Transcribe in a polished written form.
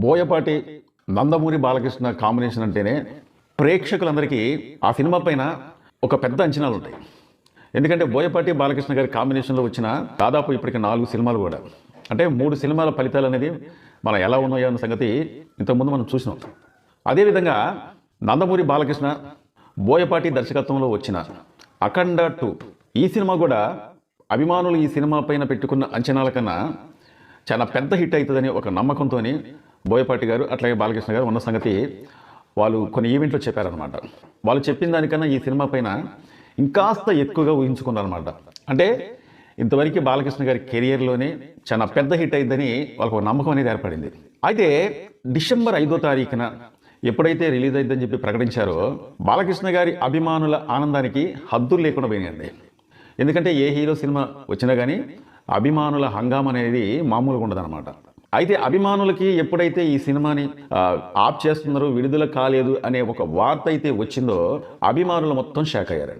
Boyapati Nandamuri Balakrishna combination అంటేనే ప్రేక్షకులందరికీ ఆ సినిమా పైన ఒక పెద్ద అంచనాలు ఉంటాయి. ఎందుకంటే బోయపాటి బాలకృష్ణ గారి కాంబినేషన్లో వచ్చిన దాదాపు ఇప్పటికి 4 సినిమాలు కూడా, అంటే 3 సినిమాల ఫలితాలు అనేది మనం ఎలా ఉన్నాయో అన్న సంగతి ఇంతకుముందు మనం చూసినాం. అదేవిధంగా నందమూరి బాలకృష్ణ బోయపాటి దర్శకత్వంలో వచ్చిన అఖండ 2 ఈ సినిమా కూడా అభిమానులు ఈ సినిమా పైన పెట్టుకున్న అంచనాల కన్నా చాలా పెద్ద హిట్ అవుతుందని ఒక నమ్మకంతో బోయపాటి గారు అట్లాగే బాలకృష్ణ గారు ఉన్న సంగతి వాళ్ళు కొన్ని ఈవెంట్లో చెప్పారనమాట. వాళ్ళు చెప్పిన దానికన్నా ఈ సినిమా పైన ఇంకాస్త ఎక్కువగా ఊహించుకున్నారనమాట. అంటే ఇంతవరకు బాలకృష్ణ గారి కెరియర్లోనే చాలా పెద్ద హిట్ అయిందని వాళ్ళకు ఒక నమ్మకం అనేది ఏర్పడింది. అయితే డిసెంబర్ 5వ తారీఖున ఎప్పుడైతే రిలీజ్ అయిందని చెప్పి ప్రకటించారో బాలకృష్ణ గారి అభిమానుల ఆనందానికి హద్దులు లేకుండా పోయినాయండి. ఎందుకంటే ఏ హీరో సినిమా వచ్చినా కానీ అభిమానుల హంగామా అనేది మామూలుగా ఉండదన్నమాట. అయితే అభిమానులకి ఎప్పుడైతే ఈ సినిమాని ఆప్ చేస్తున్నారో, విడుదల కాలేదు అనే ఒక వార్త అయితే వచ్చిందో అభిమానులు మొత్తం షాక్ అయ్యారు.